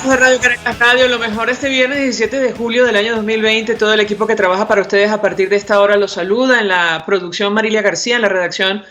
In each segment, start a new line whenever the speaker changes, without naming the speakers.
de Radio Caracas Radio, lo mejor este viernes 17 de julio del año 2020. Todo el equipo que trabaja para ustedes a partir de esta hora los saluda. En la producción Marilia García, en la redacción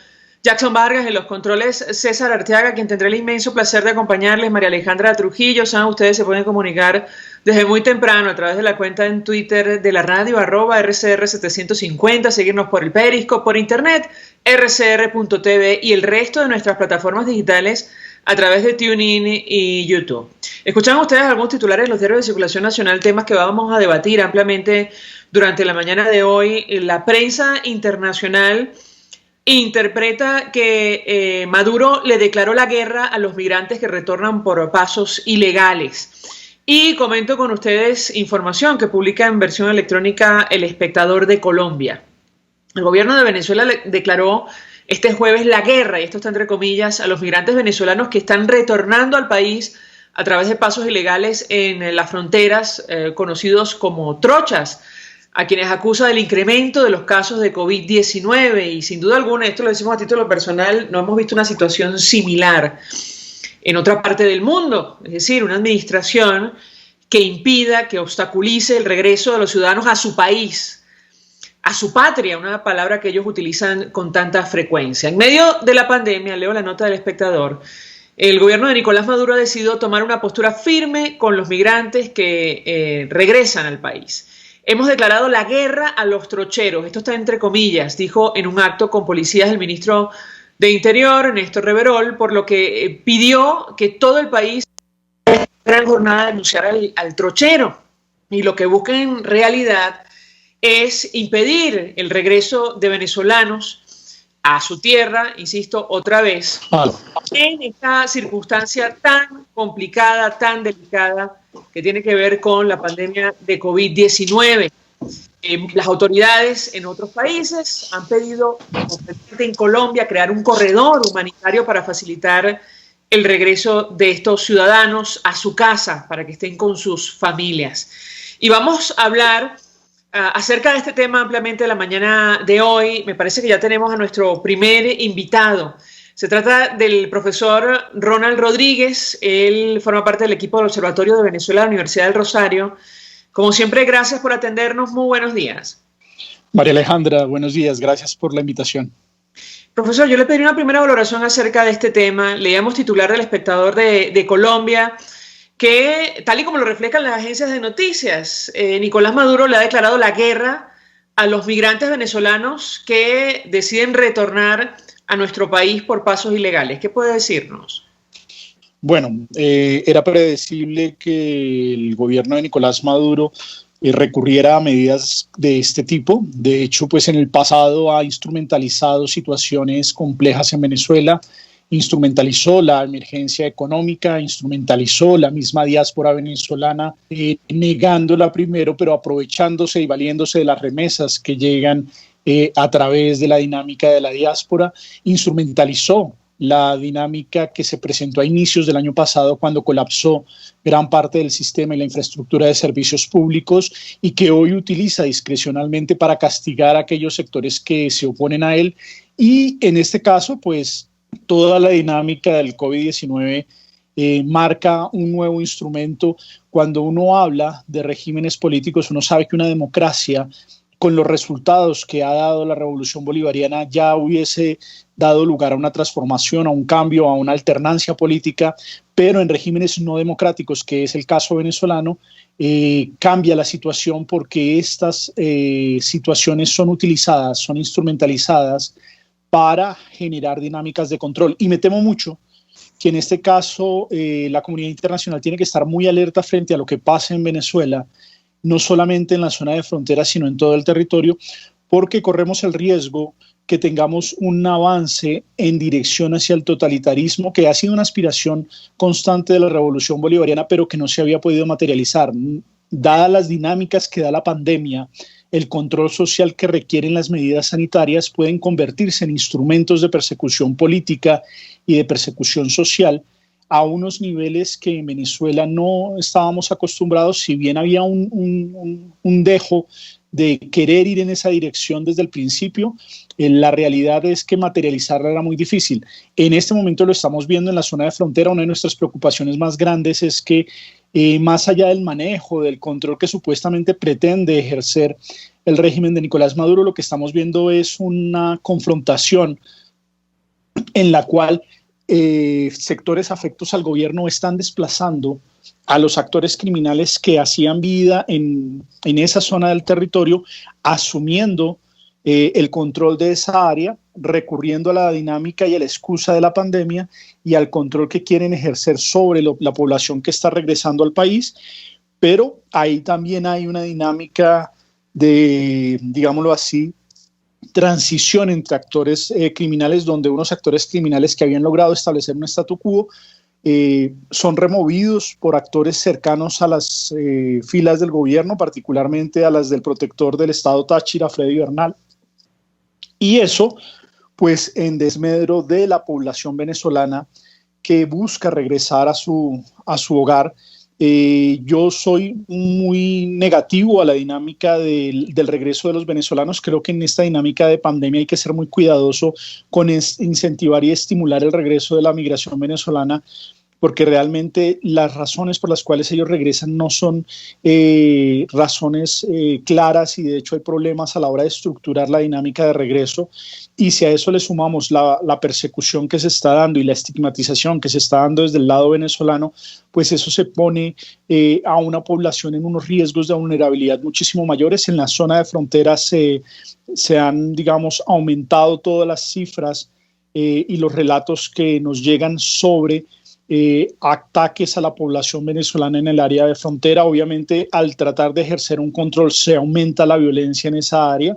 Jackson Vargas, en los controles César Arteaga, quien tendré el inmenso placer de acompañarles, María Alejandra Trujillo. Saben, ustedes se pueden comunicar desde muy temprano a través de la cuenta en Twitter de la radio, @RCR750, seguirnos por el Periscope, por internet, rcr.tv y el resto de nuestras plataformas digitales a través de TuneIn y YouTube. Escucharon ustedes algunos titulares de los diarios de circulación nacional, temas que vamos a debatir ampliamente durante la mañana de hoy. La prensa internacional interpreta que Maduro le declaró la guerra a los migrantes que retornan por pasos ilegales. Y comento con ustedes información que publica en versión electrónica El Espectador de Colombia. El gobierno de Venezuela declaró este jueves la guerra, y esto está entre comillas, a los migrantes venezolanos que están retornando al país a través de pasos ilegales en las fronteras, conocidos como trochas, a quienes acusa del incremento de los casos de COVID-19. Y sin duda alguna, esto lo decimos a título personal, no hemos visto una situación similar en otra parte del mundo, es decir, una administración que impida, que obstaculice el regreso de los ciudadanos a su país, a su patria, una palabra que ellos utilizan con tanta frecuencia. En medio de la pandemia, leo la nota del Espectador, el gobierno de Nicolás Maduro ha decidido tomar una postura firme con los migrantes que regresan al país. Hemos declarado la guerra a los trocheros, esto está entre comillas, dijo en un acto con policías el ministro de Interior, Néstor Reverol, por lo que pidió que todo el país en gran jornada denunciar al trochero. Y lo que busca en realidad es impedir el regreso de venezolanos a su tierra, insisto, otra vez, en esta circunstancia tan complicada, tan delicada, que tiene que ver con la pandemia de COVID-19. Las autoridades en otros países han pedido, en Colombia, crear un corredor humanitario para facilitar el regreso de estos ciudadanos a su casa, para que estén con sus familias. Y vamos a hablar acerca de este tema ampliamente la mañana de hoy. Me parece que ya tenemos a nuestro primer invitado. Se trata del profesor Ronald Rodríguez. Él forma parte del equipo del Observatorio de Venezuela de la Universidad del Rosario. Como siempre, gracias por atendernos. Muy buenos días.
María Alejandra, buenos días. Gracias por la invitación.
Profesor, yo le pedí una primera valoración acerca de este tema. Leíamos titular del Espectador de Colombia, que, tal y como lo reflejan las agencias de noticias, Nicolás Maduro le ha declarado la guerra a los migrantes venezolanos que deciden retornar a nuestro país por pasos ilegales. ¿Qué puede decirnos?
Bueno, era predecible que el gobierno de Nicolás Maduro recurriera a medidas de este tipo. De hecho, pues en el pasado ha instrumentalizado situaciones complejas en Venezuela, instrumentalizó la emergencia económica, instrumentalizó la misma diáspora venezolana, negándola primero, pero aprovechándose y valiéndose de las remesas que llegan a través de la dinámica de la diáspora, instrumentalizó la dinámica que se presentó a inicios del año pasado cuando colapsó gran parte del sistema y la infraestructura de servicios públicos, y que hoy utiliza discrecionalmente para castigar a aquellos sectores que se oponen a él. Y en este caso, pues, toda la dinámica del COVID-19 marca un nuevo instrumento. Cuando uno habla de regímenes políticos, uno sabe que una democracia, con los resultados que ha dado la revolución bolivariana, ya hubiese dado lugar a una transformación, a un cambio, a una alternancia política, pero en regímenes no democráticos, que es el caso venezolano, cambia la situación porque estas situaciones son utilizadas, son instrumentalizadas para generar dinámicas de control. Y me temo mucho que en este caso la comunidad internacional tiene que estar muy alerta frente a lo que pasa en Venezuela, no solamente en la zona de frontera, sino en todo el territorio, porque corremos el riesgo que tengamos un avance en dirección hacia el totalitarismo, que ha sido una aspiración constante de la revolución bolivariana, pero que no se había podido materializar. Dadas las dinámicas que da la pandemia, el control social que requieren las medidas sanitarias pueden convertirse en instrumentos de persecución política y de persecución social a unos niveles que en Venezuela no estábamos acostumbrados, si bien había un dejo de querer ir en esa dirección desde el principio. La realidad es que materializarla era muy difícil. En este momento lo estamos viendo en la zona de frontera. Una de nuestras preocupaciones más grandes es que más allá del manejo, del control que supuestamente pretende ejercer el régimen de Nicolás Maduro, lo que estamos viendo es una confrontación en la cual sectores afectos al gobierno están desplazando a los actores criminales que hacían vida en esa zona del territorio, asumiendo el control de esa área, recurriendo a la dinámica y a la excusa de la pandemia y al control que quieren ejercer sobre la población que está regresando al país. Pero ahí también hay una dinámica de, digámoslo así, transición entre actores criminales, donde unos actores criminales que habían logrado establecer un statu quo son removidos por actores cercanos a las filas del gobierno, particularmente a las del protector del Estado Táchira, Freddy Bernal. Y eso, pues, en desmedro de la población venezolana que busca regresar a su hogar. Yo soy muy negativo a la dinámica del regreso de los venezolanos. Creo que en esta dinámica de pandemia hay que ser muy cuidadoso con incentivar y estimular el regreso de la migración venezolana, porque realmente las razones por las cuales ellos regresan no son razones claras, y de hecho hay problemas a la hora de estructurar la dinámica de regreso. Y si a eso le sumamos la persecución que se está dando y la estigmatización que se está dando desde el lado venezolano, pues eso se pone a una población en unos riesgos de vulnerabilidad muchísimo mayores. En la zona de frontera se han, digamos, aumentado todas las cifras y los relatos que nos llegan sobre ataques a la población venezolana en el área de frontera. Obviamente, al tratar de ejercer un control, se aumenta la violencia en esa área,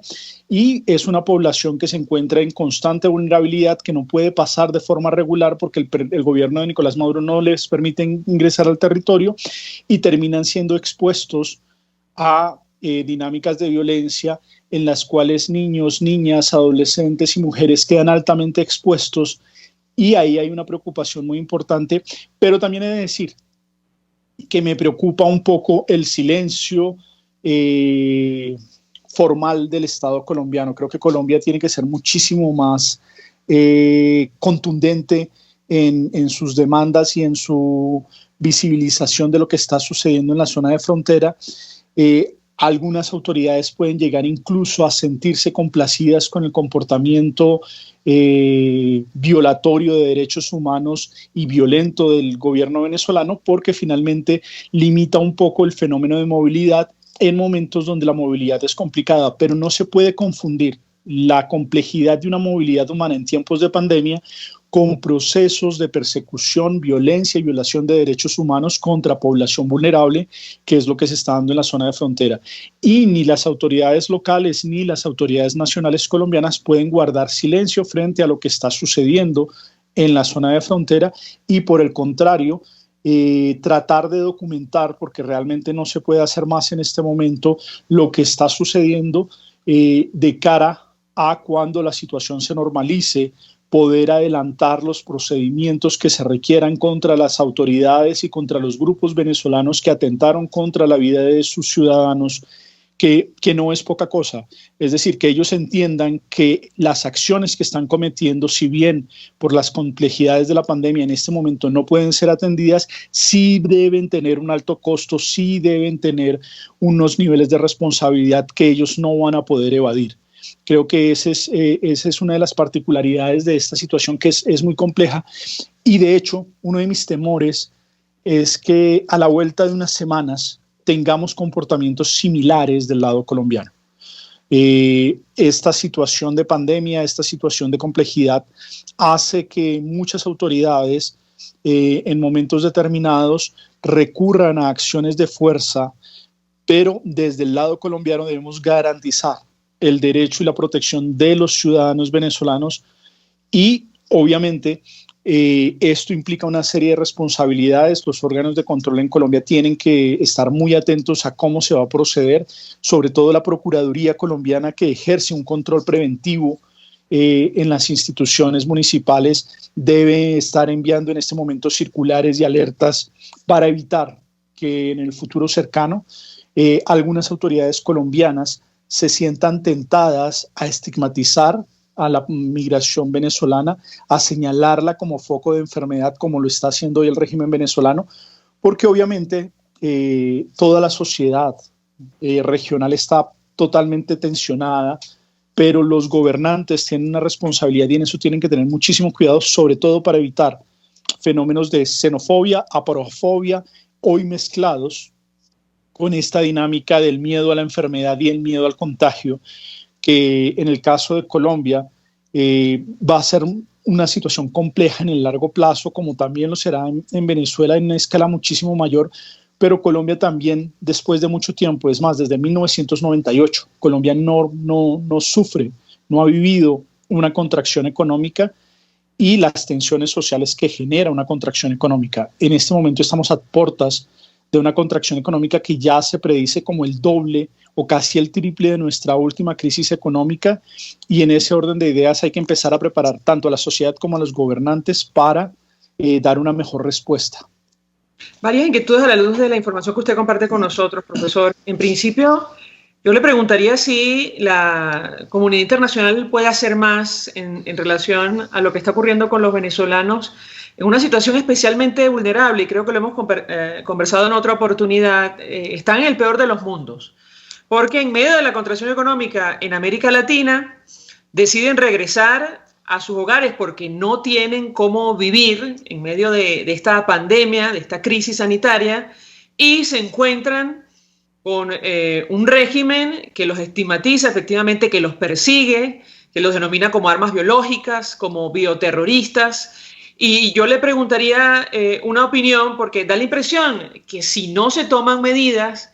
y es una población que se encuentra en constante vulnerabilidad, que no puede pasar de forma regular porque el gobierno de Nicolás Maduro no les permite ingresar al territorio, y terminan siendo expuestos a dinámicas de violencia en las cuales niños, niñas, adolescentes y mujeres quedan altamente expuestos. Y ahí hay una preocupación muy importante, pero también he de decir que me preocupa un poco el silencio formal del Estado colombiano. Creo que Colombia tiene que ser muchísimo más contundente en sus demandas y en su visibilización de lo que está sucediendo en la zona de frontera. Algunas autoridades pueden llegar incluso a sentirse complacidas con el comportamiento violatorio de derechos humanos y violento del gobierno venezolano, porque finalmente limita un poco el fenómeno de movilidad en momentos donde la movilidad es complicada. Pero no se puede confundir la complejidad de una movilidad humana en tiempos de pandemia con procesos de persecución, violencia y violación de derechos humanos contra población vulnerable, que es lo que se está dando en la zona de frontera. Y ni las autoridades locales ni las autoridades nacionales colombianas pueden guardar silencio frente a lo que está sucediendo en la zona de frontera, y por el contrario, tratar de documentar, porque realmente no se puede hacer más en este momento, lo que está sucediendo de cara a cuando la situación se normalice, poder adelantar los procedimientos que se requieran contra las autoridades y contra los grupos venezolanos que atentaron contra la vida de sus ciudadanos, que no es poca cosa. Es decir, que ellos entiendan que las acciones que están cometiendo, si bien por las complejidades de la pandemia en este momento no pueden ser atendidas, sí deben tener un alto costo, sí deben tener unos niveles de responsabilidad que ellos no van a poder evadir. Creo que esa es una de las particularidades de esta situación, que es muy compleja. Y de hecho, uno de mis temores es que a la vuelta de unas semanas tengamos comportamientos similares del lado colombiano. Esta situación de pandemia, esta situación de complejidad hace que muchas autoridades en momentos determinados recurran a acciones de fuerza, pero desde el lado colombiano debemos garantizar el derecho y la protección de los ciudadanos venezolanos, y obviamente esto implica una serie de responsabilidades. Los órganos de control en Colombia tienen que estar muy atentos a cómo se va a proceder, sobre todo la Procuraduría colombiana, que ejerce un control preventivo en las instituciones municipales, debe estar enviando en este momento circulares y alertas para evitar que en el futuro cercano algunas autoridades colombianas se sientan tentadas a estigmatizar a la migración venezolana, a señalarla como foco de enfermedad, como lo está haciendo hoy el régimen venezolano, porque obviamente toda la sociedad regional está totalmente tensionada, pero los gobernantes tienen una responsabilidad y en eso tienen que tener muchísimo cuidado, sobre todo para evitar fenómenos de xenofobia, aporofobia, hoy mezclados con esta dinámica del miedo a la enfermedad y el miedo al contagio, que en el caso de Colombia va a ser una situación compleja en el largo plazo, como también lo será en Venezuela en una escala muchísimo mayor, pero Colombia también, después de mucho tiempo, es más, desde 1998, Colombia no sufre, no ha vivido una contracción económica y las tensiones sociales que genera una contracción económica. En este momento estamos a puertas de una contracción económica que ya se predice como el doble o casi el triple de nuestra última crisis económica, y en ese orden de ideas hay que empezar a preparar tanto a la sociedad como a los gobernantes para dar una mejor respuesta.
Varias inquietudes a la luz de la información que usted comparte con nosotros, profesor. En principio, yo le preguntaría si la comunidad internacional puede hacer más en relación a lo que está ocurriendo con los venezolanos en una situación especialmente vulnerable, y creo que lo hemos conversado en otra oportunidad. Están en el peor de los mundos, porque en medio de la contracción económica en América Latina deciden regresar a sus hogares porque no tienen cómo vivir en medio de esta pandemia, de esta crisis sanitaria, y se encuentran con un régimen que los estigmatiza, efectivamente, que los persigue, que los denomina como armas biológicas, como bioterroristas. Y yo le preguntaría una opinión, porque da la impresión que si no se toman medidas,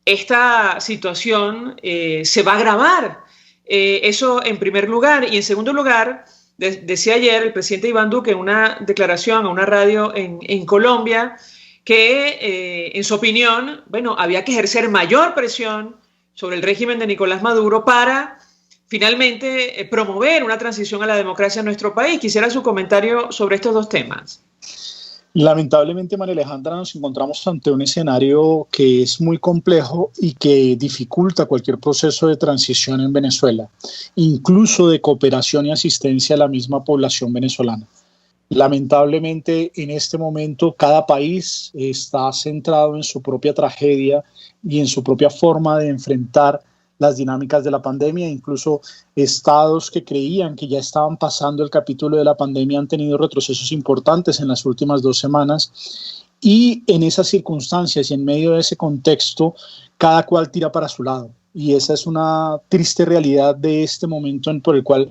esta situación se va a agravar. Eso en primer lugar. Y en segundo lugar, decía ayer el presidente Iván Duque en una declaración a una radio en Colombia que, en su opinión, bueno, había que ejercer mayor presión sobre el régimen de Nicolás Maduro para finalmente promover una transición a la democracia en nuestro país. Quisiera su comentario sobre estos dos temas.
Lamentablemente, María Alejandra, nos encontramos ante un escenario que es muy complejo y que dificulta cualquier proceso de transición en Venezuela, incluso de cooperación y asistencia a la misma población venezolana. Lamentablemente, en este momento, cada país está centrado en su propia tragedia y en su propia forma de enfrentar las dinámicas de la pandemia. Incluso estados que creían que ya estaban pasando el capítulo de la pandemia han tenido retrocesos importantes en las últimas 2 semanas, y en esas circunstancias y en medio de ese contexto cada cual tira para su lado, y esa es una triste realidad de este momento por el cual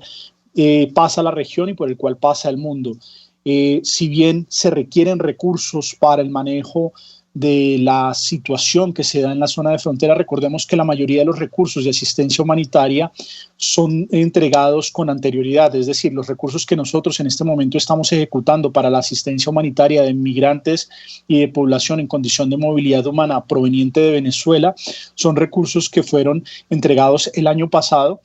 pasa la región y por el cual pasa el mundo. Si bien se requieren recursos para el manejo de la situación que se da en la zona de frontera, recordemos que la mayoría de los recursos de asistencia humanitaria son entregados con anterioridad, es decir, los recursos que nosotros en este momento estamos ejecutando para la asistencia humanitaria de migrantes y de población en condición de movilidad humana proveniente de Venezuela son recursos que fueron entregados el año pasado.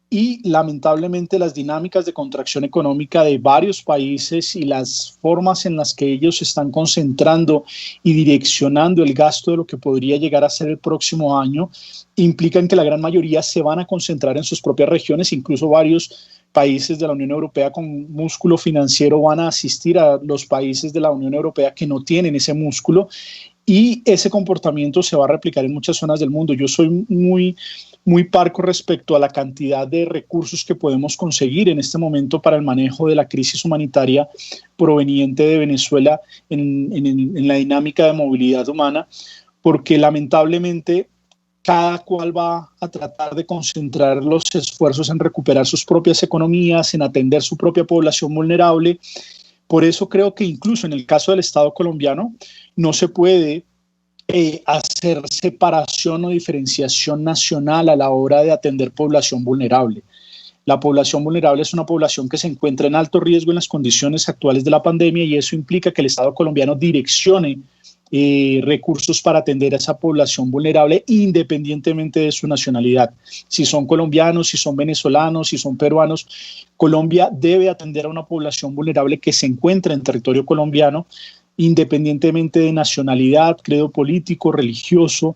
Y lamentablemente las dinámicas de contracción económica de varios países y las formas en las que ellos están concentrando y direccionando el gasto de lo que podría llegar a ser el próximo año implican que la gran mayoría se van a concentrar en sus propias regiones. Incluso varios países de la Unión Europea con músculo financiero van a asistir a los países de la Unión Europea que no tienen ese músculo, y ese comportamiento se va a replicar en muchas zonas del mundo. Yo soy muy parco respecto a la cantidad de recursos que podemos conseguir en este momento para el manejo de la crisis humanitaria proveniente de Venezuela en la dinámica de movilidad humana, porque lamentablemente cada cual va a tratar de concentrar los esfuerzos en recuperar sus propias economías, en atender su propia población vulnerable. Por eso creo que incluso en el caso del Estado colombiano no se puede hacer separación o diferenciación nacional a la hora de atender población vulnerable. La población vulnerable es una población que se encuentra en alto riesgo en las condiciones actuales de la pandemia, y eso implica que el Estado colombiano direccione recursos para atender a esa población vulnerable independientemente de su nacionalidad. Si son colombianos, si son venezolanos, si son peruanos, Colombia debe atender a una población vulnerable que se encuentra en territorio colombiano, independientemente de nacionalidad, credo político, religioso,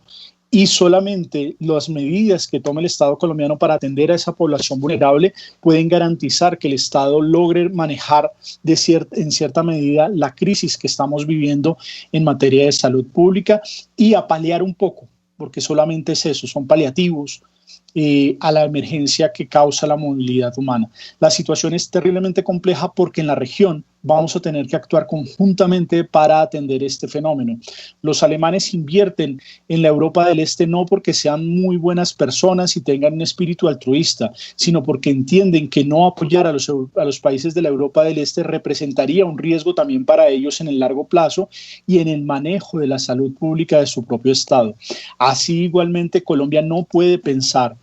y solamente las medidas que tome el Estado colombiano para atender a esa población vulnerable pueden garantizar que el Estado logre manejar en cierta medida la crisis que estamos viviendo en materia de salud pública y a paliar un poco, porque solamente es eso, son paliativos a la emergencia que causa la movilidad humana. La situación es terriblemente compleja porque en la región vamos a tener que actuar conjuntamente para atender este fenómeno. Los alemanes invierten en la Europa del Este no porque sean muy buenas personas y tengan un espíritu altruista, sino porque entienden que no apoyar a los países de la Europa del Este representaría un riesgo también para ellos en el largo plazo y en el manejo de la salud pública de su propio Estado. Así igualmente Colombia no puede pensar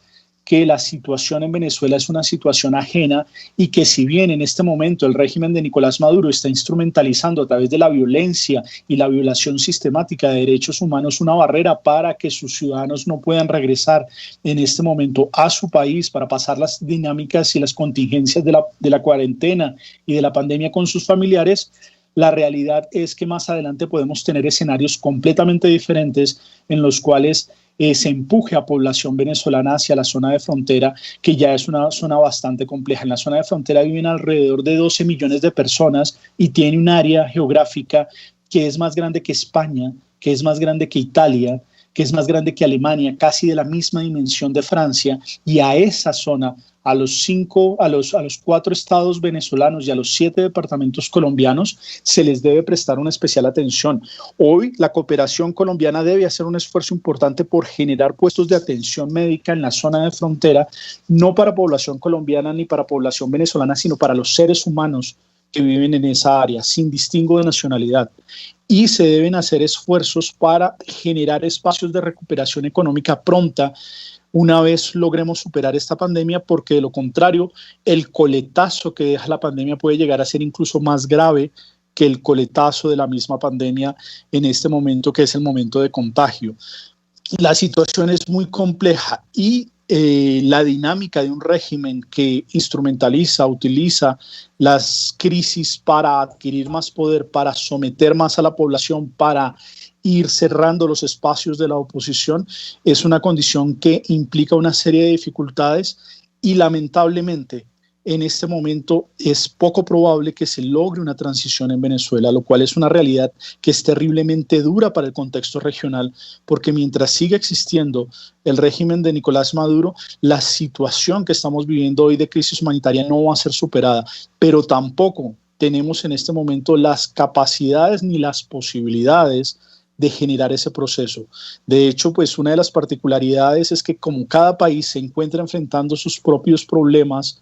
que la situación en Venezuela es una situación ajena y que si bien en este momento el régimen de Nicolás Maduro está instrumentalizando a través de la violencia y la violación sistemática de derechos humanos una barrera para que sus ciudadanos no puedan regresar en este momento a su país para pasar las dinámicas y las contingencias de la cuarentena y de la pandemia con sus familiares, la realidad es que más adelante podemos tener escenarios completamente diferentes en los cuales se empuje a población venezolana hacia la zona de frontera, que ya es una zona bastante compleja. En la zona de frontera viven alrededor de 12 millones de personas y tiene un área geográfica que es más grande que España, que es más grande que Italia, que es más grande que Alemania, casi de la misma dimensión de Francia, y a esa zona, a los 4 estados venezolanos y a los 7 departamentos colombianos se les debe prestar una especial atención. Hoy la cooperación colombiana debe hacer un esfuerzo importante por generar puestos de atención médica en la zona de frontera, no para población colombiana ni para población venezolana, sino para los seres humanos que viven en esa área, sin distingo de nacionalidad. Y se deben hacer esfuerzos para generar espacios de recuperación económica pronta una vez logremos superar esta pandemia, porque de lo contrario, el coletazo que deja la pandemia puede llegar a ser incluso más grave que el coletazo de la misma pandemia en este momento, que es el momento de contagio. La situación es muy compleja y la dinámica de un régimen que instrumentaliza, utiliza las crisis para adquirir más poder, para someter más a la población, para ir cerrando los espacios de la oposición, es una condición que implica una serie de dificultades y lamentablemente en este momento es poco probable que se logre una transición en Venezuela, lo cual es una realidad que es terriblemente dura para el contexto regional, porque mientras siga existiendo el régimen de Nicolás Maduro, la situación que estamos viviendo hoy de crisis humanitaria no va a ser superada, pero tampoco tenemos en este momento las capacidades ni las posibilidades de generar ese proceso. De hecho, pues una de las particularidades es que como cada país se encuentra enfrentando sus propios problemas,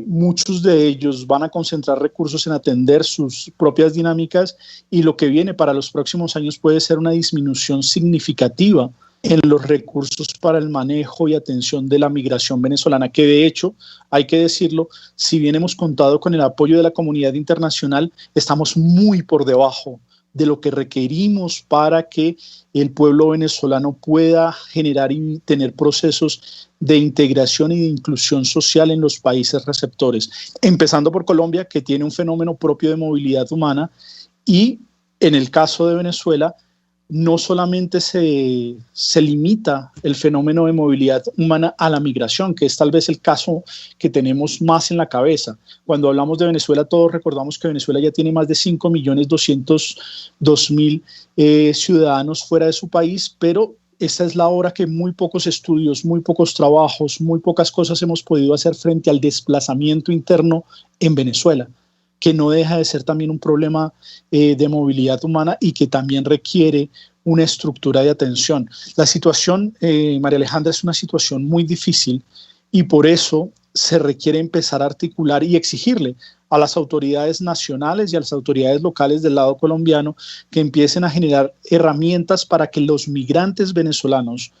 muchos de ellos van a concentrar recursos en atender sus propias dinámicas y lo que viene para los próximos años puede ser una disminución significativa en los recursos para el manejo y atención de la migración venezolana, que de hecho, hay que decirlo, si bien hemos contado con el apoyo de la comunidad internacional, estamos muy por debajo de lo que requerimos para que el pueblo venezolano pueda generar y tener procesos de integración y de inclusión social en los países receptores, empezando por Colombia, que tiene un fenómeno propio de movilidad humana, y en el caso de Venezuela, no solamente se limita el fenómeno de movilidad humana a la migración, que es tal vez el caso que tenemos más en la cabeza. Cuando hablamos de Venezuela, todos recordamos que Venezuela ya tiene más de 5.202.000 ciudadanos fuera de su país, pero esta es la hora que muy pocos estudios, muy pocos trabajos, muy pocas cosas hemos podido hacer frente al desplazamiento interno en Venezuela, que no deja de ser también un problema de movilidad humana y que también requiere una estructura de atención. La situación, María Alejandra, es una situación muy difícil y por eso se requiere empezar a articular y exigirle a las autoridades nacionales y a las autoridades locales del lado colombiano que empiecen a generar herramientas para que los migrantes venezolanos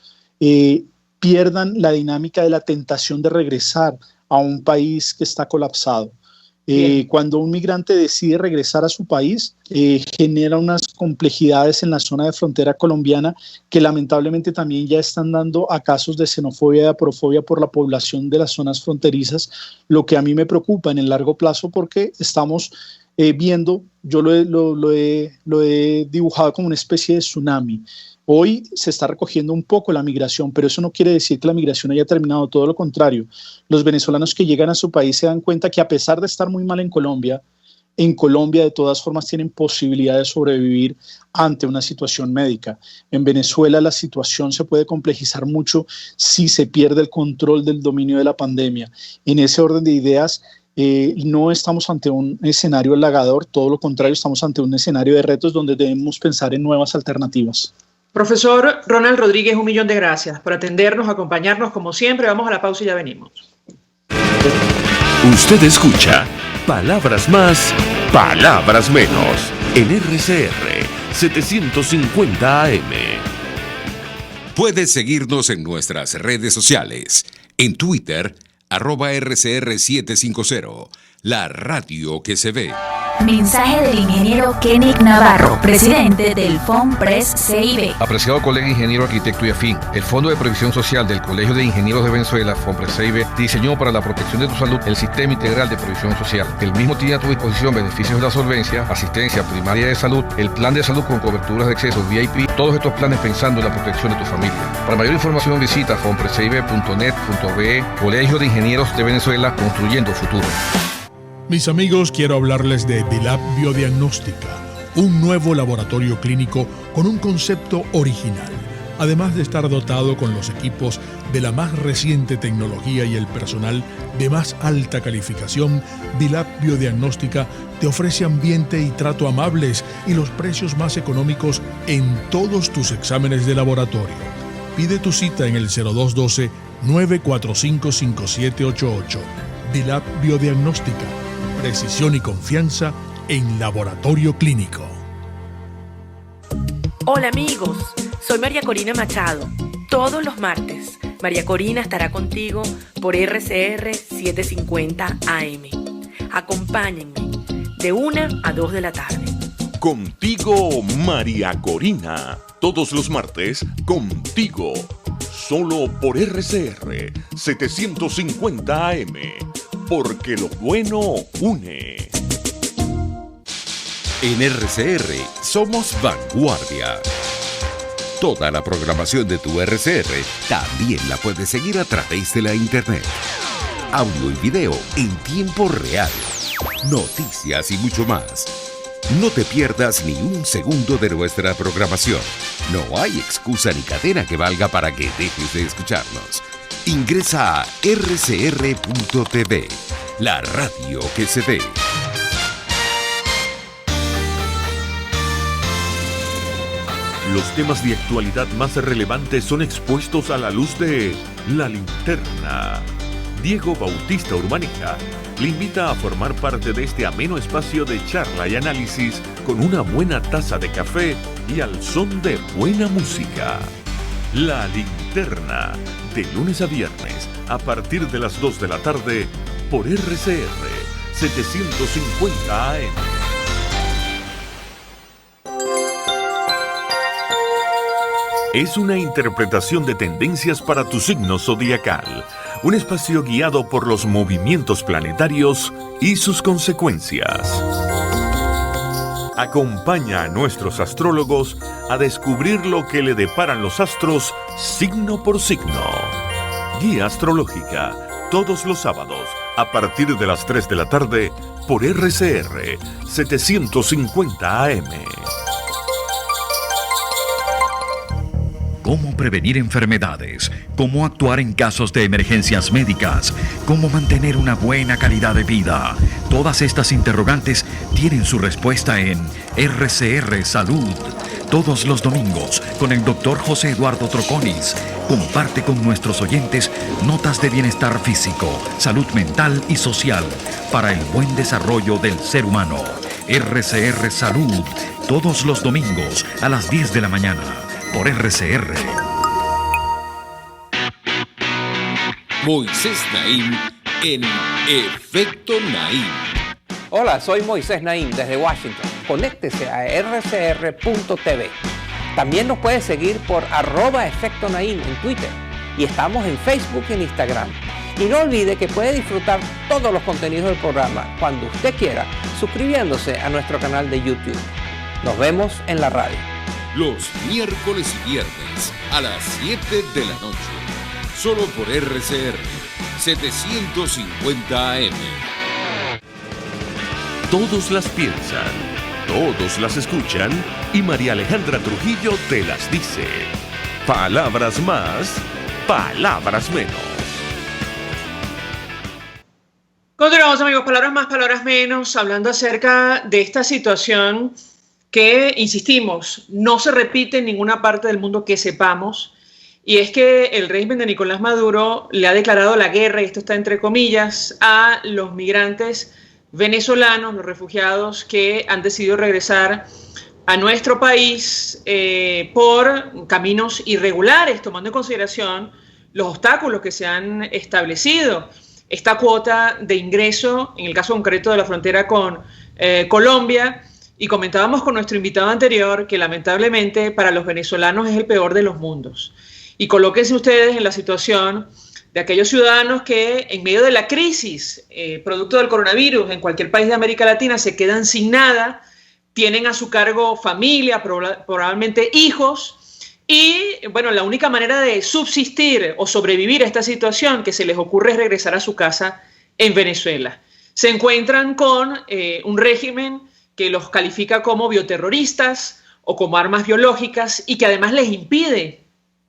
pierdan la dinámica de la tentación de regresar a un país que está colapsado. Cuando un migrante decide regresar a su país, genera unas complejidades en la zona de frontera colombiana que lamentablemente también ya están dando a casos de xenofobia y aprofobia por la población de las zonas fronterizas, lo que a mí me preocupa en el largo plazo porque estamos viendo, yo lo he dibujado como una especie de tsunami. Hoy se está recogiendo un poco la migración, pero eso no quiere decir que la migración haya terminado, todo lo contrario. Los venezolanos que llegan a su país se dan cuenta que a pesar de estar muy mal en Colombia de todas formas tienen posibilidad de sobrevivir ante una situación médica. En Venezuela la situación se puede complejizar mucho si se pierde el control del dominio de la pandemia. En ese orden de ideas, no estamos ante un escenario halagador, todo lo contrario, estamos ante un escenario de retos donde debemos pensar en nuevas alternativas.
Profesor Ronald Rodríguez, 1.000.000 de gracias por atendernos, acompañarnos como siempre. Vamos a la pausa y ya venimos.
Usted escucha Palabras Más, Palabras Menos en RCR 750 AM. Puedes seguirnos en nuestras redes sociales. En Twitter, @RCR750, la radio que se ve.
Mensaje del ingeniero Kenick Navarro, presidente del FOMPRES CIB.
Apreciado colega ingeniero, arquitecto y afín, el Fondo de Previsión Social del Colegio de Ingenieros de Venezuela, FOMPRES CIB, diseñó para la protección de tu salud el Sistema Integral de Previsión Social. El mismo tiene a tu disposición beneficios de la solvencia, asistencia primaria de salud, el plan de salud con coberturas de acceso VIP, todos estos planes pensando en la protección de tu familia. Para mayor información visita fomprescib.net.be, Colegio de Ingenieros de Venezuela, construyendo futuro.
Mis amigos, quiero hablarles de Dilab Biodiagnóstica, un nuevo laboratorio clínico con un concepto original. Además de estar dotado con los equipos de la más reciente tecnología y el personal de más alta calificación, Dilab Biodiagnóstica te ofrece ambiente y trato amables y los precios más económicos en todos tus exámenes de laboratorio. Pide tu cita en el 0212-945-5788. Dilab Biodiagnóstica. Precisión y confianza en laboratorio clínico.
Hola amigos, soy María Corina Machado. Todos los martes, María Corina estará contigo por RCR 750 AM. Acompáñenme de 1 a 2 de la tarde.
Contigo, María Corina. Todos los martes, contigo. Solo por RCR 750 AM. Porque lo bueno une. En RCR somos vanguardia. Toda la programación de tu RCR también la puedes seguir a través de la internet. Audio y video en tiempo real. Noticias y mucho más. No te pierdas ni un segundo de nuestra programación. No hay excusa ni cadena que valga para que dejes de escucharnos. Ingresa a rcr.tv, la radio que se ve. Los temas de actualidad más relevantes son expuestos a la luz de La Linterna. Diego Bautista Urbaneja le invita a formar parte de este ameno espacio de charla y análisis con una buena taza de café y al son de buena música. La Linterna, de lunes a viernes, a partir de las 2 de la tarde, por RCR 750 AM. Es una interpretación de tendencias para tu signo zodiacal, un espacio guiado por los movimientos planetarios y sus consecuencias. Acompaña a nuestros astrólogos a descubrir lo que le deparan los astros signo por signo. Guía astrológica, todos los sábados, a partir de las 3 de la tarde, por RCR 750 AM.
Cómo prevenir enfermedades, cómo actuar en casos de emergencias médicas, cómo mantener una buena calidad de vida. Todas estas interrogantes tienen su respuesta en RCR Salud. Todos los domingos, con el Dr. José Eduardo Troconis, comparte con nuestros oyentes notas de bienestar físico, salud mental y social para el buen desarrollo del ser humano. RCR Salud, todos los domingos a las 10 de la mañana. Por RCR.
Moisés Naim en Efecto Naim.
Hola, soy Moisés Naim desde Washington. Conéctese a rcr.tv. También nos puede seguir por @Efecto Naim en Twitter. Y estamos en Facebook y en Instagram. Y no olvide que puede disfrutar todos los contenidos del programa cuando usted quiera, suscribiéndose a nuestro canal de YouTube. Nos vemos en la radio.
los miércoles y viernes a las 7 de la noche. Solo por RCR 750 AM.
Todos las piensan, todos las escuchan y María Alejandra Trujillo te las dice. Palabras más, palabras menos.
Continuamos, amigos, palabras más, palabras menos, hablando acerca de esta situación que, insistimos, no se repite en ninguna parte del mundo que sepamos, y es que el régimen de Nicolás Maduro le ha declarado la guerra, y esto está entre comillas, a los migrantes venezolanos, los refugiados que han decidido regresar a nuestro país por caminos irregulares, tomando en consideración los obstáculos que se han establecido. Esta cuota de ingreso, en el caso concreto de la frontera con Colombia, y comentábamos con nuestro invitado anterior que lamentablemente para los venezolanos es el peor de los mundos. Y colóquense ustedes en la situación de aquellos ciudadanos que en medio de la crisis, producto del coronavirus, en cualquier país de América Latina se quedan sin nada, tienen a su cargo familia, probablemente hijos, y bueno, la única manera de subsistir o sobrevivir a esta situación que se les ocurre es regresar a su casa en Venezuela. Se encuentran con un régimen que los califica como bioterroristas o como armas biológicas y que además les impide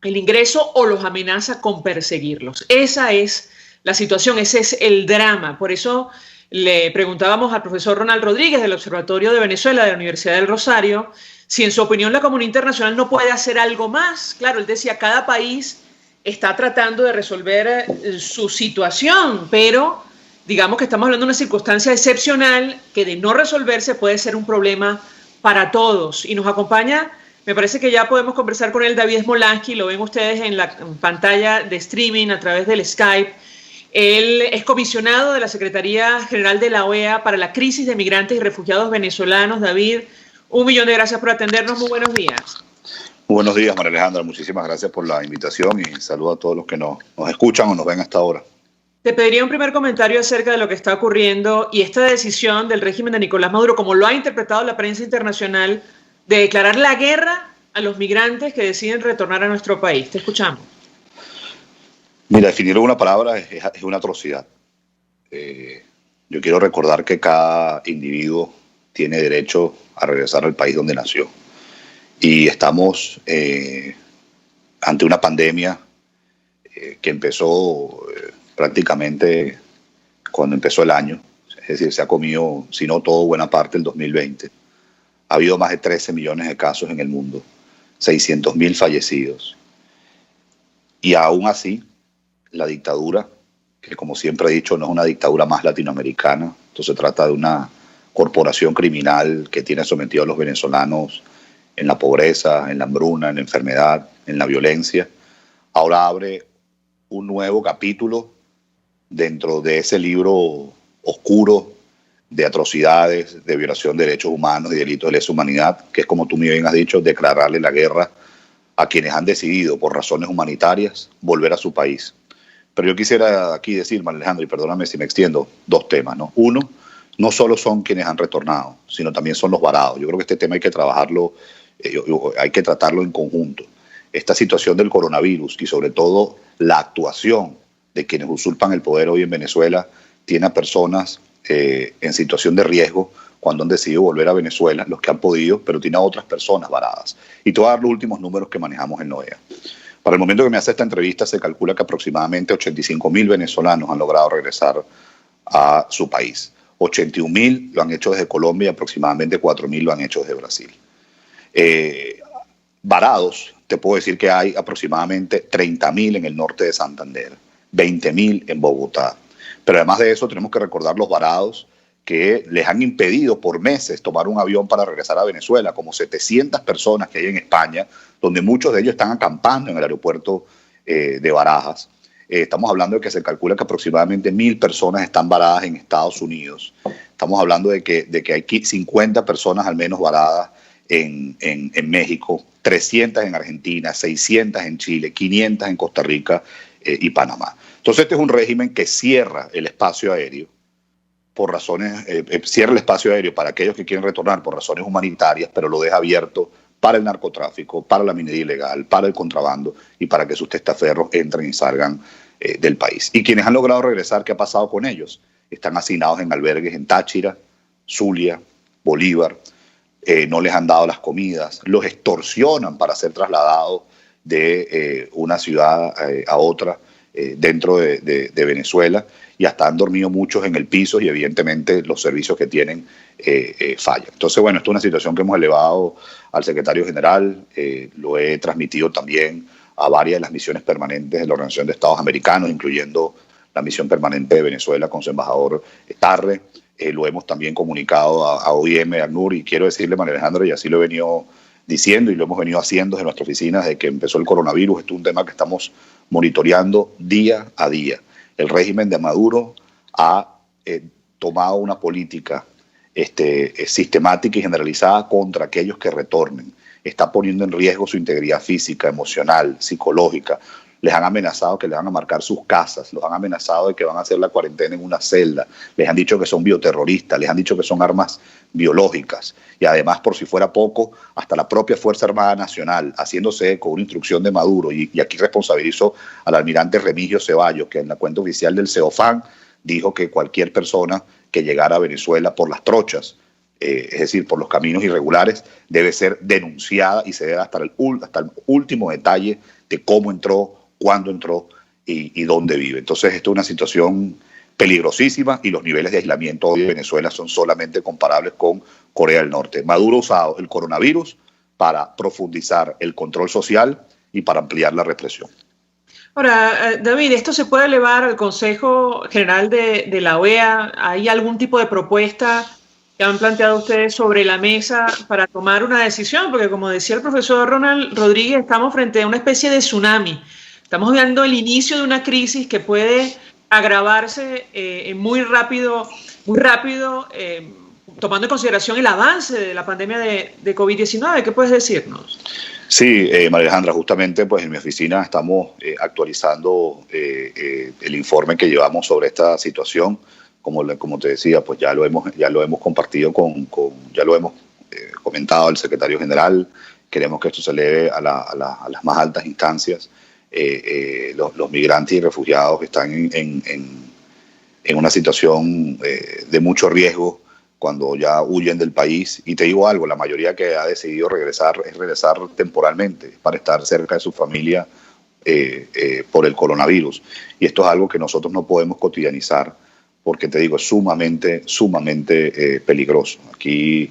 el ingreso o los amenaza con perseguirlos. Esa es la situación, ese es el drama. Por eso le preguntábamos al profesor Ronald Rodríguez del Observatorio de Venezuela de la Universidad del Rosario si en su opinión la comunidad internacional no puede hacer algo más. Claro, él decía, cada país está tratando de resolver su situación, pero digamos que estamos hablando de una circunstancia excepcional que de no resolverse puede ser un problema para todos. Y nos acompaña, me parece que ya podemos conversar con él, David Smolansky, lo ven ustedes en la pantalla de streaming a través del Skype. Él es comisionado de la Secretaría General de la OEA para la crisis de migrantes y refugiados venezolanos. David, 1.000.000 de gracias por atendernos. Muy buenos días.
Muy buenos días, María Alejandra. Muchísimas gracias por la invitación y saludo a todos los que nos escuchan o nos ven hasta ahora.
Te pediría un primer comentario acerca de lo que está ocurriendo y esta decisión del régimen de Nicolás Maduro, como lo ha interpretado la prensa internacional, de declarar la guerra a los migrantes que deciden retornar a nuestro país. Te escuchamos.
Mira, definirlo en una palabra es una atrocidad. Yo quiero recordar que cada individuo tiene derecho a regresar al país donde nació. Y estamos ante una pandemia que empezó prácticamente cuando empezó el año. Es decir, se ha comido, si no todo, buena parte del 2020. Ha habido más de 13 millones de casos en el mundo, 600.000 fallecidos. Y aún así, la dictadura, que como siempre he dicho, no es una dictadura más latinoamericana, entonces se trata de una corporación criminal que tiene sometido a los venezolanos en la pobreza, en la hambruna, en la enfermedad, en la violencia. Ahora abre un nuevo capítulo dentro de ese libro oscuro de atrocidades, de violación de derechos humanos y delitos de lesa humanidad, que es, como tú muy bien has dicho, declararle la guerra a quienes han decidido, por razones humanitarias, volver a su país. Pero yo quisiera aquí decir, María Alejandra, y perdóname si me extiendo, dos temas, ¿no? Uno, no solo son quienes han retornado, sino también son los varados. Yo creo que este tema hay que trabajarlo, hay que tratarlo en conjunto. Esta situación del coronavirus y sobre todo la actuación de quienes usurpan el poder hoy en Venezuela tiene a personas en situación de riesgo cuando han decidido volver a Venezuela, los que han podido, pero tiene a otras personas varadas. Y te voy a dar los últimos números que manejamos en NOEA. Para el momento que me hace esta entrevista se calcula que aproximadamente 85.000 venezolanos han logrado regresar a su país. 81.000 lo han hecho desde Colombia y aproximadamente 4.000 lo han hecho desde Brasil. Varados, te puedo decir que hay aproximadamente 30.000 en el norte de Santander, 20.000 en Bogotá. Pero además de eso tenemos que recordar los varados que les han impedido por meses tomar un avión para regresar a Venezuela, como 700 personas que hay en España, donde muchos de ellos están acampando en el aeropuerto de Barajas. Estamos hablando de que se calcula que aproximadamente 1.000 personas están varadas en Estados Unidos. Estamos hablando de que hay 50 personas al menos varadas en México, 300 en Argentina, 600 en Chile, 500 en Costa Rica y Panamá. Entonces este es un régimen que cierra el espacio aéreo por razones, cierra el espacio aéreo para aquellos que quieren retornar por razones humanitarias, pero lo deja abierto para el narcotráfico, para la minería ilegal, para el contrabando y para que sus testaferros entren y salgan del país. Y quienes han logrado regresar, ¿qué ha pasado con ellos? Están hacinados en albergues en Táchira, Zulia, Bolívar, no les han dado las comidas, los extorsionan para ser trasladados de una ciudad a otra dentro de Venezuela, y hasta han dormido muchos en el piso y evidentemente los servicios que tienen fallan. Entonces, bueno, esto es una situación que hemos elevado al secretario general, lo he transmitido también a varias de las misiones permanentes de la Organización de Estados Americanos, incluyendo la misión permanente de Venezuela con su embajador Tarre. Lo hemos también comunicado a OIM, a ACNUR, y quiero decirle, María Alejandra, y así lo he venido diciendo y lo hemos venido haciendo desde nuestra oficina desde que empezó el coronavirus. Esto es un tema que estamos monitoreando día a día. El régimen de Maduro ha tomado una política sistemática y generalizada contra aquellos que retornen. Está poniendo en riesgo su integridad física, emocional, psicológica. Les han amenazado que les van a marcar sus casas, los han amenazado de que van a hacer la cuarentena en una celda, les han dicho que son bioterroristas, les han dicho que son armas biológicas. Y además, por si fuera poco, hasta la propia Fuerza Armada Nacional, haciéndose eco una instrucción de Maduro, y aquí responsabilizo al almirante Remigio Ceballos, que en la cuenta oficial del CEOFAN dijo que cualquier persona que llegara a Venezuela por las trochas, es decir, por los caminos irregulares, debe ser denunciada y se debe hasta el último detalle de cómo entró, cuándo entró y dónde vive. Entonces, esto es una situación peligrosísima y los niveles de aislamiento hoy en Venezuela son solamente comparables con Corea del Norte. Maduro ha usado el coronavirus para profundizar el control social y para ampliar la represión.
Ahora, David, ¿esto se puede elevar al Consejo General de la OEA? ¿Hay algún tipo de propuesta que han planteado ustedes sobre la mesa para tomar una decisión? Porque, como decía el profesor Ronald Rodríguez, estamos frente a una especie de tsunami. Estamos viendo el inicio de una crisis que puede agravarse muy rápido, tomando en consideración el avance de la pandemia de COVID-19. ¿Qué puedes decirnos?
Sí, María Alejandra, justamente pues en mi oficina estamos actualizando el informe que llevamos sobre esta situación. Como te decía, pues ya lo hemos compartido ya lo hemos comentado al secretario general. Queremos que esto se eleve a las más altas instancias. Los migrantes y refugiados están en una situación de mucho riesgo cuando ya huyen del país. Y te digo algo, la mayoría que ha decidido regresar temporalmente para estar cerca de su familia por el coronavirus. Y esto es algo que nosotros no podemos cotidianizar porque, te digo, es sumamente peligroso. Aquí,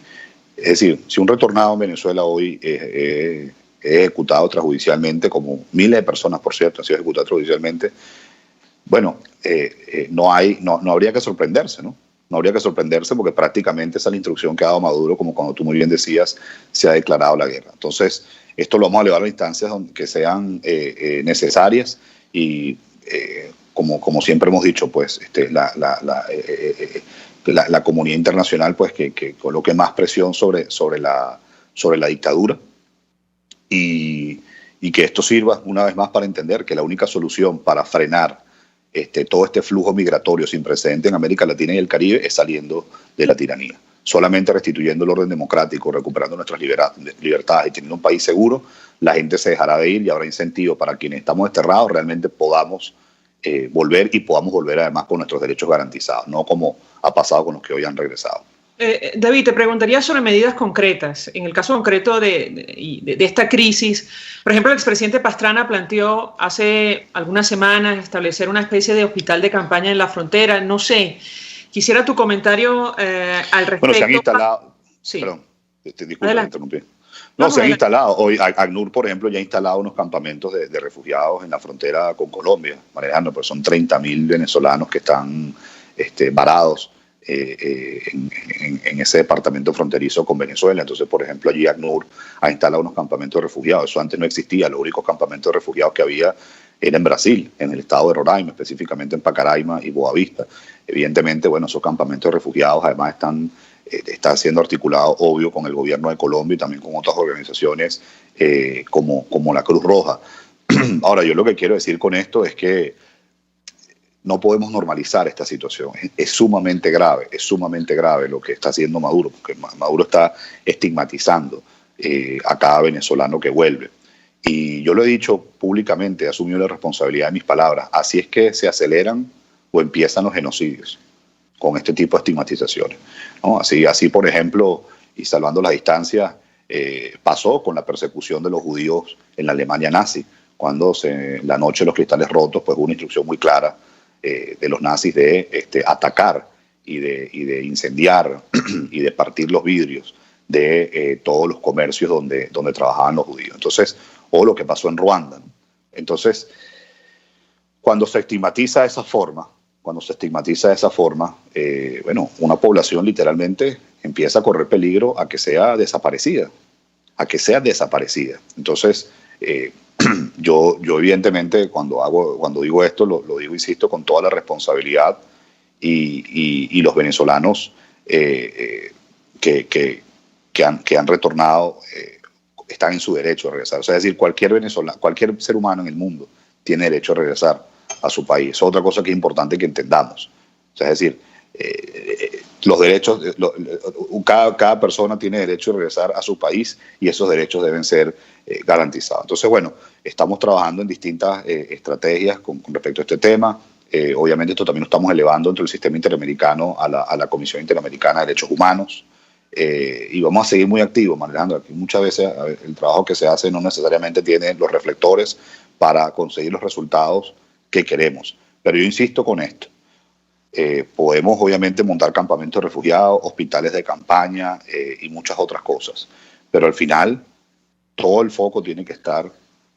es decir, si un retornado en Venezuela hoy es ejecutado extrajudicialmente, como miles de personas, por cierto, han sido ejecutadas extrajudicialmente, bueno, no habría que sorprenderse, ¿no? No habría que sorprenderse porque prácticamente esa es la instrucción que ha dado Maduro, como cuando tú muy bien decías, se ha declarado la guerra. Entonces, esto lo vamos a elevar a instancias que sean necesarias y, como siempre hemos dicho, pues la comunidad internacional pues que coloque más presión sobre la dictadura y que esto sirva una vez más para entender que la única solución para frenar todo este flujo migratorio sin precedente en América Latina y el Caribe es saliendo de la tiranía. Solamente restituyendo el orden democrático, recuperando nuestras libertades y teniendo un país seguro, la gente se dejará de ir y habrá incentivo para quienes estamos desterrados realmente podamos volver y podamos volver además con nuestros derechos garantizados, no como ha pasado con los que hoy han regresado.
David, te preguntaría sobre medidas concretas. En el caso concreto de esta crisis, por ejemplo, el expresidente Pastrana planteó hace algunas semanas establecer una especie de hospital de campaña en la frontera. No sé, quisiera tu comentario al respecto.
Bueno, se han instalado...
Sí.
Perdón, disculpa, me interrumpí. No, se han instalado. Hoy ACNUR, por ejemplo, ya ha instalado unos campamentos de refugiados en la frontera con Colombia, manejando, pues son 30.000 venezolanos que están varados en ese departamento fronterizo con Venezuela. Entonces, por ejemplo, allí ACNUR ha instalado unos campamentos de refugiados. Eso antes no existía. Los únicos campamentos de refugiados que había era en Brasil, en el estado de Roraima, específicamente en Pacaraima y Boavista. Evidentemente, bueno, esos campamentos de refugiados además está siendo articulado, obvio, con el gobierno de Colombia y también con otras organizaciones como la Cruz Roja. Ahora, yo lo que quiero decir con esto es que no podemos normalizar esta situación. Es sumamente grave lo que está haciendo Maduro, porque Maduro está estigmatizando a cada venezolano que vuelve. Y yo lo he dicho públicamente, he asumido la responsabilidad de mis palabras. Así es que se aceleran o empiezan los genocidios con este tipo de estigmatizaciones, ¿no? Así, por ejemplo, y salvando las distancias, pasó con la persecución de los judíos en la Alemania nazi, cuando la noche de los cristales rotos, pues hubo una instrucción muy clara de los nazis de atacar y de incendiar y de partir los vidrios de todos los comercios donde trabajaban los judíos. Entonces, o lo que pasó en Ruanda, ¿no? Entonces, cuando se estigmatiza de esa forma, bueno, una población literalmente empieza a correr peligro a que sea desaparecida, Entonces, yo evidentemente cuando digo esto, lo digo, insisto, con toda la responsabilidad y los venezolanos que han retornado están en su derecho a regresar. O sea, es decir, cualquier ser humano en el mundo tiene derecho a regresar a su país. Es otra cosa que es importante que entendamos. O sea, es decir, los derechos, cada persona tiene derecho a regresar a su país y esos derechos deben ser garantizados. Entonces, bueno, estamos trabajando en distintas estrategias con respecto a este tema. Obviamente esto también lo estamos elevando dentro del sistema interamericano a la Comisión Interamericana de Derechos Humanos. Y vamos a seguir muy activos, María Alejandra. Muchas veces el trabajo que se hace no necesariamente tiene los reflectores para conseguir los resultados que queremos. Pero yo insisto con esto. Podemos obviamente montar campamentos de refugiados, hospitales de campaña y muchas otras cosas. Pero al final todo el foco tiene que estar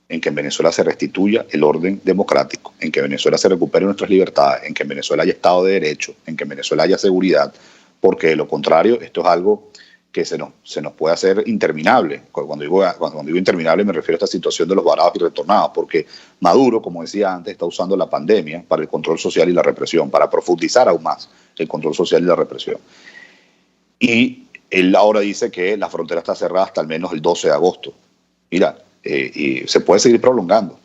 en que en Venezuela se restituya el orden democrático, en que en Venezuela se recuperen nuestras libertades, en que en Venezuela haya Estado de Derecho, en que en Venezuela haya seguridad, porque de lo contrario esto es algo que se nos puede hacer interminable. Cuando digo interminable me refiero a esta situación de los varados y retornados, porque Maduro, como decía antes, está usando la pandemia para el control social y la represión, para profundizar aún más el control social y la represión. Y él ahora dice que la frontera está cerrada hasta al menos el 12 de agosto. Mira, y se puede seguir prolongando.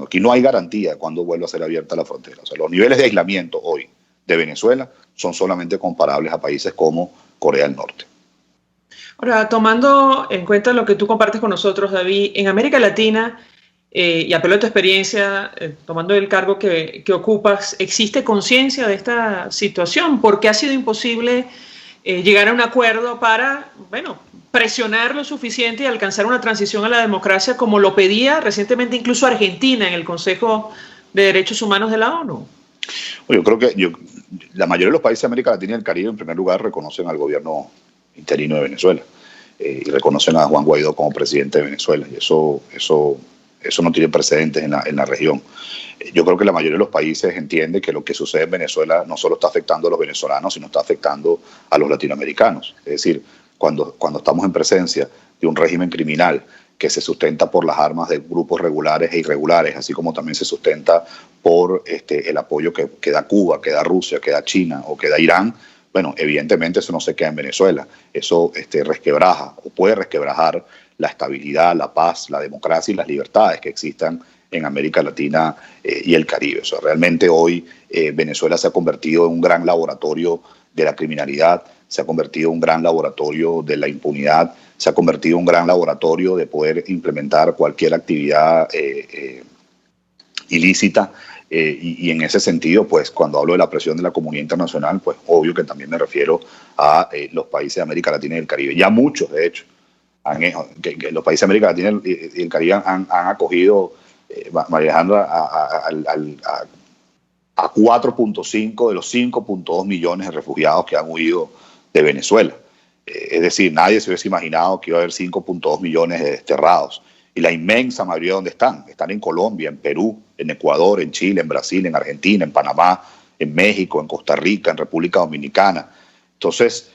Aquí no hay garantía de cuándo vuelva a ser abierta la frontera. O sea, los niveles de aislamiento hoy de Venezuela son solamente comparables a países como Corea del Norte.
Ahora, tomando en cuenta lo que tú compartes con nosotros, David, en América Latina, y apelo a tu experiencia, tomando el cargo que ocupas, ¿existe conciencia de esta situación? ¿Por qué ha sido imposible llegar a un acuerdo para, presionar lo suficiente y alcanzar una transición a la democracia como lo pedía recientemente incluso Argentina en el Consejo de Derechos Humanos de la ONU?
Yo creo que la mayoría de los países de América Latina y el Caribe, en primer lugar, reconocen al gobierno interino de Venezuela y reconocen a Juan Guaidó como presidente de Venezuela. Y eso no tiene precedentes en la región. Yo creo que la mayoría de los países entiende que lo que sucede en Venezuela no solo está afectando a los venezolanos, sino está afectando a los latinoamericanos. Es decir, cuando estamos en presencia de un régimen criminal que se sustenta por las armas de grupos regulares e irregulares, así como también se sustenta por el apoyo que da Cuba, que da Rusia, que da China o que da Irán, bueno, evidentemente eso no se queda en Venezuela. Eso resquebraja o puede resquebrajar la estabilidad, la paz, la democracia y las libertades que existan en América Latina y el Caribe. O sea, realmente hoy Venezuela se ha convertido en un gran laboratorio de la criminalidad, se ha convertido en un gran laboratorio de la impunidad, se ha convertido en un gran laboratorio de poder implementar cualquier actividad ilícita. Y en ese sentido, pues cuando hablo de la presión de la comunidad internacional, pues obvio que también me refiero a los países de América Latina y el Caribe. Ya muchos, de hecho, que los países de América Latina y el Caribe han acogido, María Alejandra, a 4.5 de los 5.2 millones de refugiados que han huido de Venezuela. Es decir, nadie se hubiese imaginado que iba a haber 5.2 millones de desterrados. Y la inmensa mayoría, ¿dónde están? Están en Colombia, en Perú, en Ecuador, en Chile, en Brasil, en Argentina, en Panamá, en México, en Costa Rica, en República Dominicana. Entonces,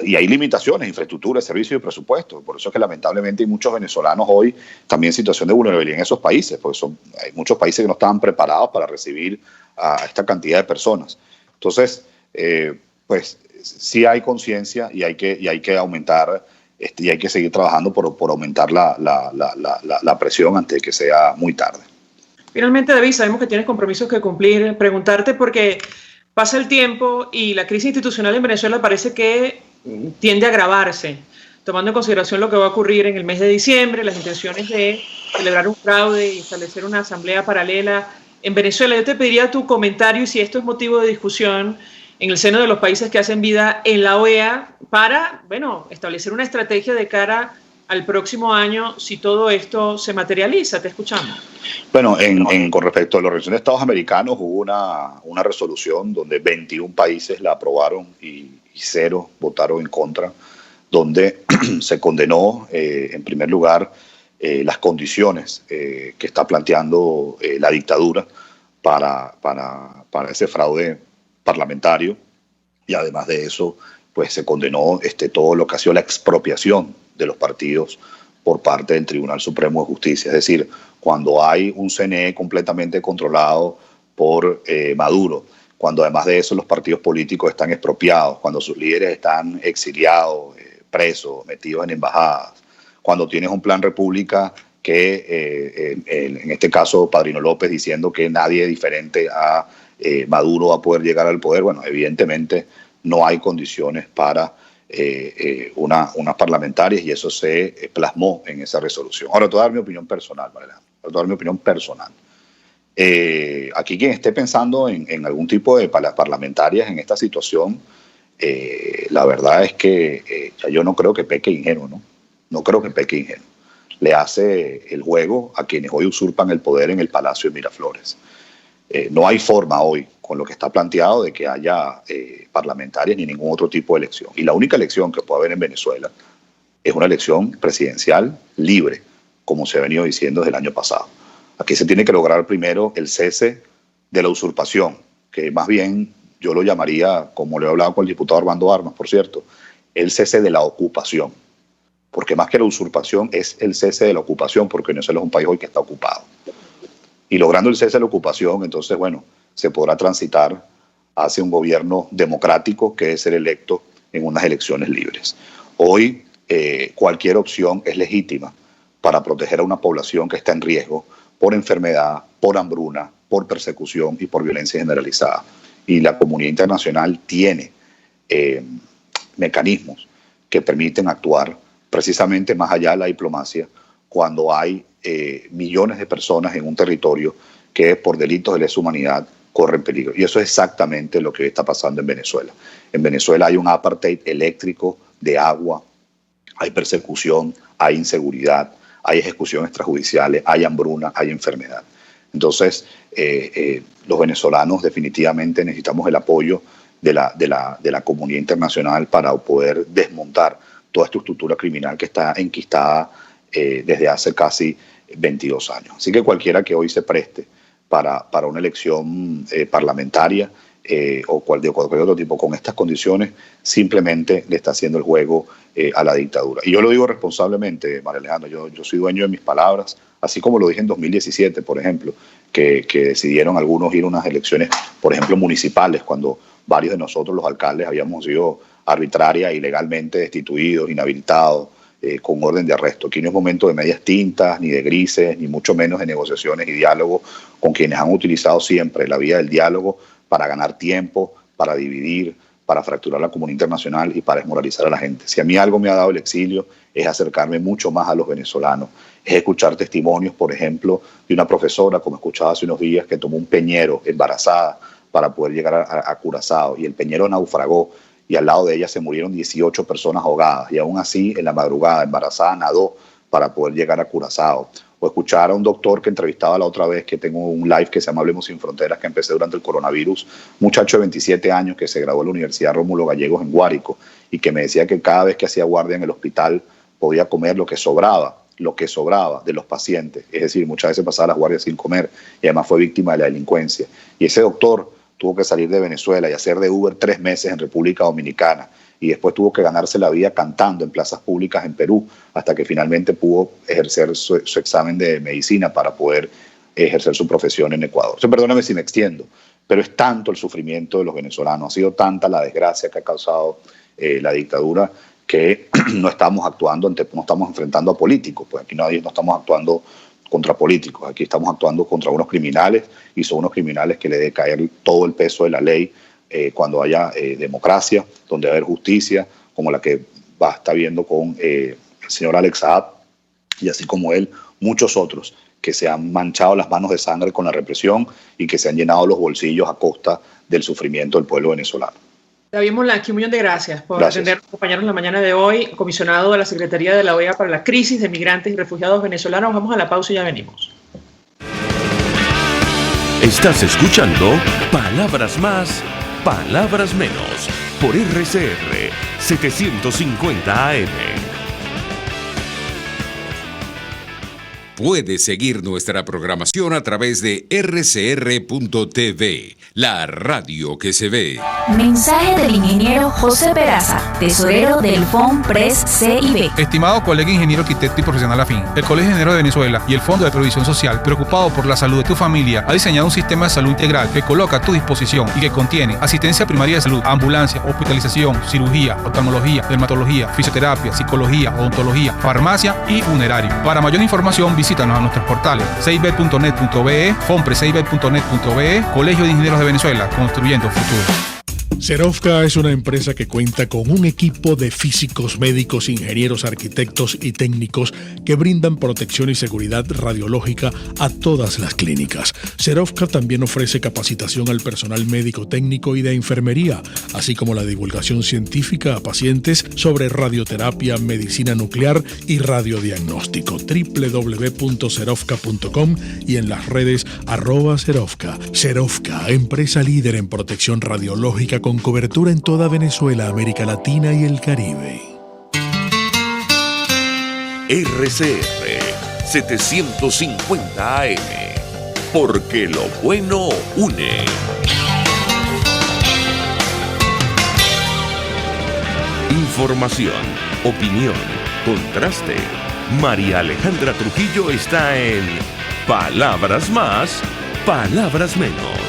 y hay limitaciones, infraestructura, servicios y presupuesto. Por eso es que lamentablemente hay muchos venezolanos hoy también en situación de vulnerabilidad en esos países, porque hay muchos países que no estaban preparados para recibir a esta cantidad de personas. Entonces, pues sí hay conciencia y hay que aumentar y hay que seguir trabajando por aumentar la presión antes de que sea muy tarde.
Finalmente, David, sabemos que tienes compromisos que cumplir. Preguntarte porque pasa el tiempo y la crisis institucional en Venezuela parece que tiende a agravarse, tomando en consideración lo que va a ocurrir en el mes de diciembre, las intenciones de celebrar un fraude y establecer una asamblea paralela en Venezuela. Yo te pediría tu comentario y si esto es motivo de discusión en el seno de los países que hacen vida en la OEA para, bueno, establecer una estrategia de cara al próximo año si todo esto se materializa. Te escuchamos.
Bueno, con respecto a la Organización de Estados Americanos, hubo una resolución donde 21 países la aprobaron y 0 votaron en contra, donde se condenó, en primer lugar, las condiciones que está planteando la dictadura para ese fraude parlamentario, y además de eso, pues se condenó todo lo que ha sido la expropiación de los partidos por parte del Tribunal Supremo de Justicia. Es decir, cuando hay un CNE completamente controlado por Maduro, cuando además de eso los partidos políticos están expropiados, cuando sus líderes están exiliados, presos, metidos en embajadas, cuando tienes un plan república que, en este caso, Padrino López diciendo que nadie diferente a Maduro va a poder llegar al poder, bueno, evidentemente no hay condiciones para unas parlamentarias, y eso se plasmó en esa resolución. Ahora, te voy a dar mi opinión personal, Marilena. Aquí quien esté pensando en algún tipo de parlamentarias en esta situación, la verdad es que yo no creo que peque ingenuo, ¿no? No creo que peque ingenuo. Le hace el juego a quienes hoy usurpan el poder en el Palacio de Miraflores. No hay forma hoy, con lo que está planteado, de que haya parlamentarias ni ningún otro tipo de elección. Y la única elección que puede haber en Venezuela es una elección presidencial libre, como se ha venido diciendo desde el año pasado. Aquí se tiene que lograr primero el cese de la usurpación, que más bien yo lo llamaría, como lo he hablado con el diputado Armando Armas, por cierto, el cese de la ocupación. Porque más que la usurpación es el cese de la ocupación, porque Venezuela es un país hoy que está ocupado. Y logrando el cese de la ocupación, entonces, bueno, se podrá transitar hacia un gobierno democrático que es ser electo en unas elecciones libres. Hoy cualquier opción es legítima para proteger a una población que está en riesgo por enfermedad, por hambruna, por persecución y por violencia generalizada. Y la comunidad internacional tiene mecanismos que permiten actuar precisamente más allá de la diplomacia cuando hay millones de personas en un territorio que por delitos de lesa humanidad corren peligro. Y eso es exactamente lo que está pasando en Venezuela. En Venezuela hay un apartheid eléctrico, de agua, hay persecución, hay inseguridad, hay ejecuciones extrajudiciales, hay hambruna, hay enfermedad. Entonces, los venezolanos definitivamente necesitamos el apoyo de la comunidad internacional para poder desmontar toda esta estructura criminal que está enquistada desde hace casi 22 años. Así que cualquiera que hoy se preste para una elección parlamentaria o de cualquier otro tipo con estas condiciones, simplemente le está haciendo el juego a la dictadura. Y yo lo digo responsablemente, María Alejandra, yo soy dueño de mis palabras, así como lo dije en 2017, por ejemplo, que decidieron algunos ir a unas elecciones, por ejemplo, municipales, cuando varios de nosotros, los alcaldes, habíamos sido arbitraria y ilegalmente destituidos, inhabilitados, con orden de arresto. Aquí no es momento de medias tintas, ni de grises, ni mucho menos de negociaciones y diálogo con quienes han utilizado siempre la vía del diálogo para ganar tiempo, para dividir, para fracturar la comunidad internacional y para desmoralizar a la gente. Si a mí algo me ha dado el exilio es acercarme mucho más a los venezolanos, es escuchar testimonios, por ejemplo, de una profesora, como escuchaba hace unos días, que tomó un peñero embarazada para poder llegar a Curazao, y el peñero naufragó, y al lado de ella se murieron 18 personas ahogadas, y aún así en la madrugada embarazada nadó para poder llegar a Curazao. O escuchar a un doctor que entrevistaba la otra vez, que tengo un live que se llama Hablemos Sin Fronteras, que empecé durante el coronavirus, muchacho de 27 años que se graduó en la Universidad Rómulo Gallegos en Guárico, y que me decía que cada vez que hacía guardia en el hospital podía comer lo que sobraba de los pacientes, es decir, muchas veces pasaba las guardias sin comer, y además fue víctima de la delincuencia. Y ese doctor tuvo que salir de Venezuela y hacer de Uber 3 meses en República Dominicana, y después tuvo que ganarse la vida cantando en plazas públicas en Perú, hasta que finalmente pudo ejercer su examen de medicina para poder ejercer su profesión en Ecuador. Entonces, perdóname si me extiendo, pero es tanto el sufrimiento de los venezolanos, ha sido tanta la desgracia que ha causado la dictadura, que no estamos enfrentando a políticos, pues aquí no estamos actuando contra políticos, aquí estamos actuando contra unos criminales, y son unos criminales que le debe caer todo el peso de la ley cuando haya democracia, donde va a haber justicia, como la que está viendo con el señor Alex Saab, y así como él, muchos otros que se han manchado las manos de sangre con la represión y que se han llenado los bolsillos a costa del sufrimiento del pueblo venezolano.
David Monlaqui, un millón de gracias por acompañarnos la mañana de hoy, comisionado de la Secretaría de la OEA para la crisis de migrantes y refugiados venezolanos. Vamos a la pausa y ya venimos.
Estás escuchando Palabras Más, Palabras Menos, por RCR 750 AM.
Puedes seguir nuestra programación a través de rcr.tv, la radio que se ve.
Mensaje del ingeniero José Peraza, tesorero del FOMPRES CIB.
Estimado colega ingeniero, arquitecto y profesional afín, el Colegio de Ingenieros de Venezuela y el Fondo de Previsión Social, preocupado por la salud de tu familia, ha diseñado un sistema de salud integral que coloca a tu disposición y que contiene asistencia primaria de salud, ambulancia, hospitalización, cirugía, oftalmología, dermatología, fisioterapia, psicología, odontología, farmacia y funerario. Para mayor información, visítanos a nuestros portales ceibet.net.be, fompreseibet.net.be, Colegio de Ingenieros de Venezuela, construyendo futuro.
Serovka es una empresa que cuenta con un equipo de físicos, médicos, ingenieros, arquitectos y técnicos que brindan protección y seguridad radiológica a todas las clínicas. Serovka también ofrece capacitación al personal médico, técnico y de enfermería, así como la divulgación científica a pacientes sobre radioterapia, medicina nuclear y radiodiagnóstico. www.serovka.com y en las redes @Serovka. Serovka, empresa líder en protección radiológica con cobertura en toda Venezuela, América Latina y el Caribe.
RCR 750 AM, porque lo bueno une. Información, opinión, contraste. María Alejandra Trujillo está en Palabras Más, Palabras Menos.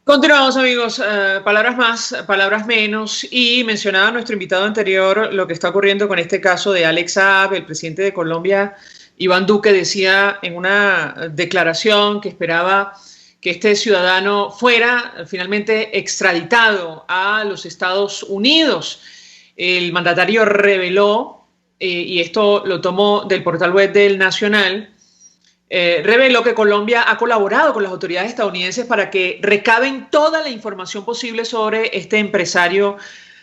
Continuamos, amigos. Palabras más, palabras menos. Y mencionaba nuestro invitado anterior lo que está ocurriendo con este caso de Alex Saab. El presidente de Colombia, Iván Duque, decía en una declaración que esperaba que este ciudadano fuera finalmente extraditado a los Estados Unidos. El mandatario reveló, y esto lo tomó del portal web del Nacional, reveló que Colombia ha colaborado con las autoridades estadounidenses para que recaben toda la información posible sobre este empresario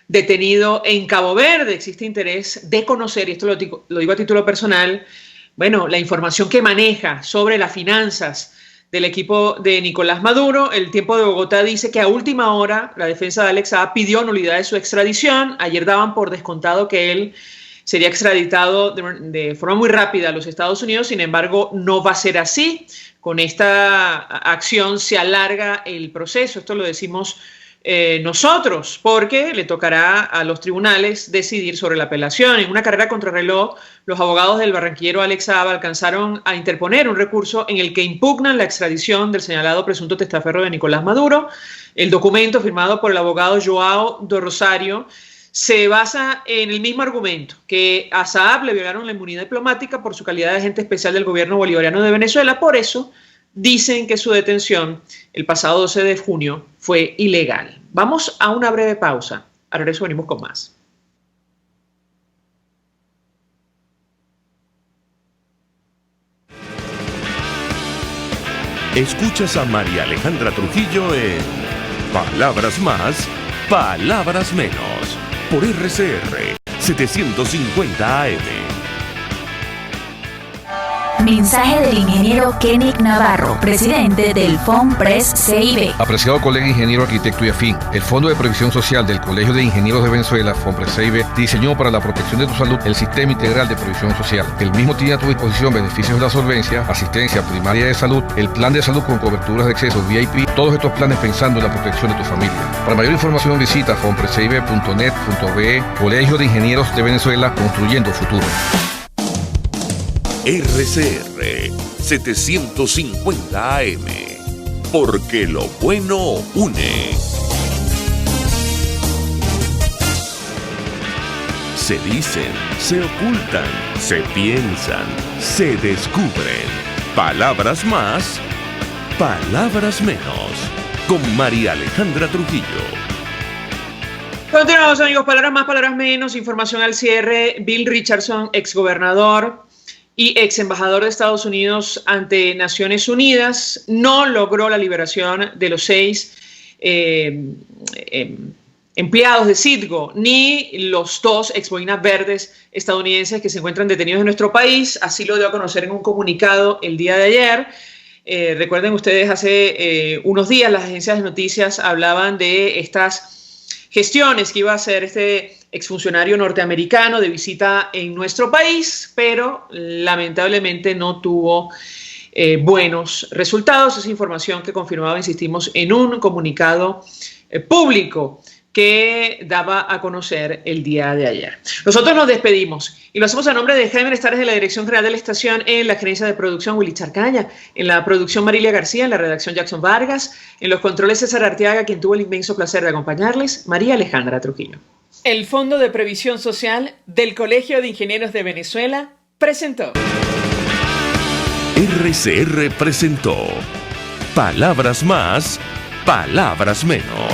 detenido en Cabo Verde. Existe interés de conocer, y esto lo digo a título personal, bueno, la información que maneja sobre las finanzas del equipo de Nicolás Maduro. El Tiempo de Bogotá dice que a última hora la defensa de Alex Saab pidió nulidad de su extradición. Ayer daban por descontado que él sería extraditado de forma muy rápida a los Estados Unidos. Sin embargo, no va a ser así. Con esta acción se alarga el proceso. Esto lo decimos nosotros, porque le tocará a los tribunales decidir sobre la apelación. En una carrera contrarreloj, los abogados del barranquillero Alex Saab alcanzaron a interponer un recurso en el que impugnan la extradición del señalado presunto testaferro de Nicolás Maduro. El documento, firmado por el abogado Joao do Rosario, se basa en el mismo argumento, que a Saab le violaron la inmunidad diplomática por su calidad de agente especial del gobierno bolivariano de Venezuela. Por eso dicen que su detención el pasado 12 de junio fue ilegal. Vamos a una breve pausa. A regreso venimos con más.
Escuchas a María Alejandra Trujillo en Palabras Más, Palabras Menos, por RCR 750 AM.
Mensaje del ingeniero Kenick Navarro, presidente del FOMPRES CIB.
Apreciado colega ingeniero, arquitecto y afín, el Fondo de Previsión Social del Colegio de Ingenieros de Venezuela, FOMPRES CIB, diseñó para la protección de tu salud el Sistema Integral de Previsión Social. El mismo tiene a tu disposición beneficios de la solvencia, asistencia primaria de salud, el plan de salud con coberturas de acceso VIP, todos estos planes pensando en la protección de tu familia. Para mayor información visita fomprescib.net.be, Colegio de Ingenieros de Venezuela, construyendo futuro.
RCR 750 AM, porque lo bueno une. Se dicen, se ocultan, se piensan, se descubren. Palabras más, palabras menos. Con María Alejandra Trujillo.
Continuamos, amigos. Palabras más, palabras menos. Información al cierre. Bill Richardson, exgobernador y ex embajador de Estados Unidos ante Naciones Unidas, no logró la liberación de los 6 empleados de Citgo, ni los 2 exboinas verdes estadounidenses que se encuentran detenidos en nuestro país. Así lo dio a conocer en un comunicado el día de ayer. Recuerden ustedes, hace unos días las agencias de noticias hablaban de estas gestiones que iba a hacer este exfuncionario norteamericano de visita en nuestro país, pero lamentablemente no tuvo buenos resultados. Es información que confirmaba, insistimos, en un comunicado público que daba a conocer el día de ayer. Nosotros nos despedimos y lo hacemos a nombre de Jaime Estares de la Dirección General de la Estación, en la gerencia de producción Willy Charcaña, en la producción Marilia García, en la redacción Jackson Vargas, en los controles César Arteaga, quien tuvo el inmenso placer de acompañarles, María Alejandra Trujillo. El Fondo de Previsión Social del Colegio de Ingenieros de Venezuela presentó.
RCR presentó Palabras más, palabras menos.